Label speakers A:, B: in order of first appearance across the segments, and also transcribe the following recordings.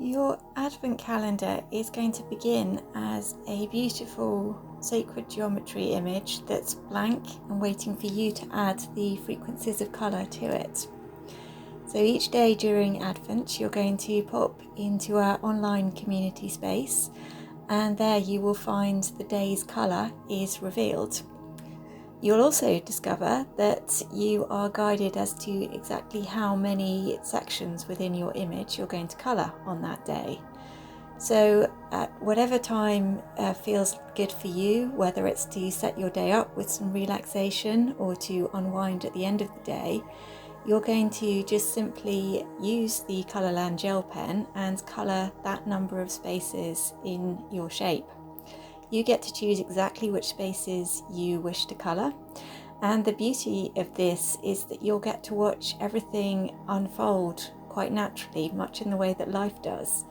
A: Your Advent calendar is going to begin as a beautiful sacred geometry image that's blank and waiting for you to add the frequencies of colour to it. So each day during Advent you're going to pop into our online community space, and there you will find the day's colour is revealed. You'll also discover that you are guided as to exactly how many sections within your image you're going to colour on that day. So at whatever time feels good for you, whether it's to set your day up with some relaxation or to unwind at the end of the day, you're going to just simply use the Kolorlan gel pen and colour that number of spaces in your shape. You get to choose exactly which spaces you wish to colour, and the beauty of this is that you'll get to watch everything unfold quite naturally, much in the way that life does.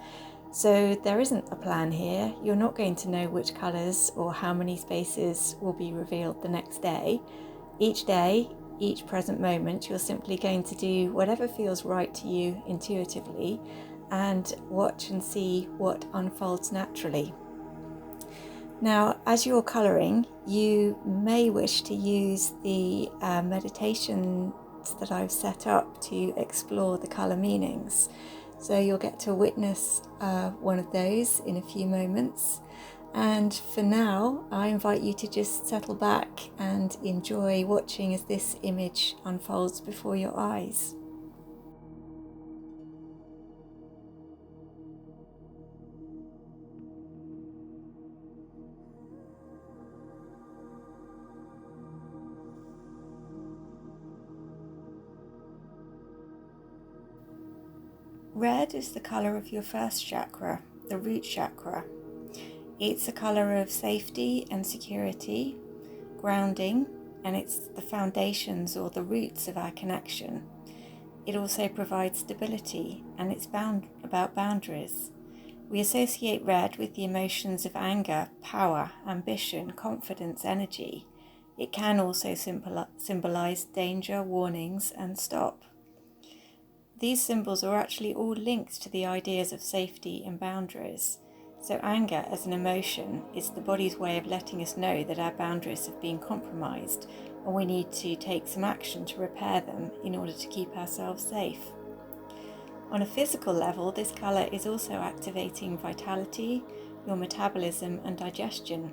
A: So there isn't a plan here. You're not going to know which colours or how many spaces will be revealed the next day. Each day, each present moment, you're simply going to do whatever feels right to you intuitively and watch and see what unfolds naturally. Now, as you're colouring, you may wish to use the meditations that I've set up to explore the colour meanings. So you'll get to witness one of those in a few moments. And for now, I invite you to just settle back and enjoy watching as this image unfolds before your eyes. Red is the colour of your first chakra, the root chakra. It's a colour of safety and security, grounding, and it's the foundations or the roots of our connection. It also provides stability, and it's about boundaries. We associate red with the emotions of anger, power, ambition, confidence, energy. It can also symbolize danger, warnings, and stop. These symbols are actually all linked to the ideas of safety and boundaries. So anger as an emotion is the body's way of letting us know that our boundaries have been compromised and we need to take some action to repair them in order to keep ourselves safe. On a physical level, this colour is also activating vitality, your metabolism and digestion.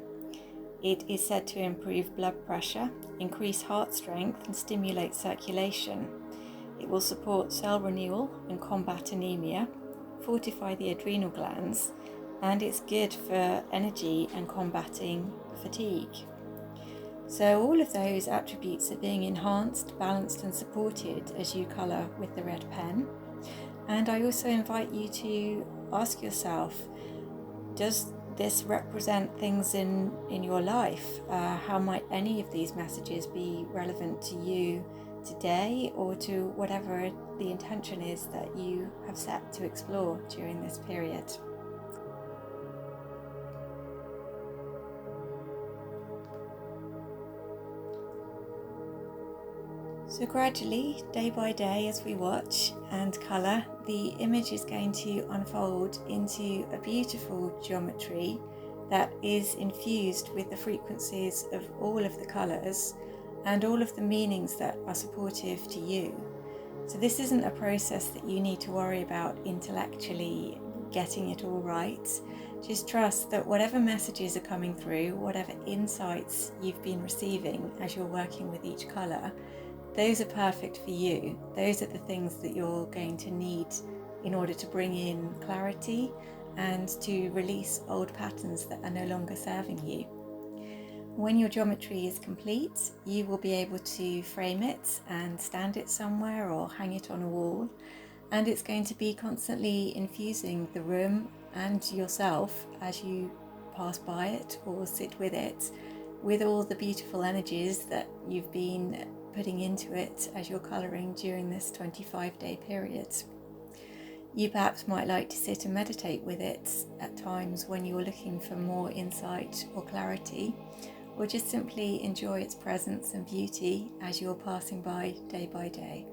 A: It is said to improve blood pressure, increase heart strength and stimulate circulation. It will support cell renewal and combat anemia, fortify the adrenal glands, and it's good for energy and combating fatigue. So all of those attributes are being enhanced, balanced and supported as you colour with the red pen. And I also invite you to ask yourself, does this represent things in your life? How might any of these messages be relevant to you today or to whatever the intention is that you have set to explore during this period? So gradually, day by day, as we watch and colour, the image is going to unfold into a beautiful geometry that is infused with the frequencies of all of the colours and all of the meanings that are supportive to you. So this isn't a process that you need to worry about intellectually getting it all right. Just trust that whatever messages are coming through, whatever insights you've been receiving as you're working with each colour, those are perfect for you. Those are the things that you're going to need in order to bring in clarity and to release old patterns that are no longer serving you. When your geometry is complete, you will be able to frame it and stand it somewhere or hang it on a wall, and it's going to be constantly infusing the room and yourself as you pass by it or sit with it, with all the beautiful energies that you've been putting into it as you're colouring during this 25-day period. You perhaps might like to sit and meditate with it at times when you're looking for more insight or clarity, or just simply enjoy its presence and beauty as you're passing by day.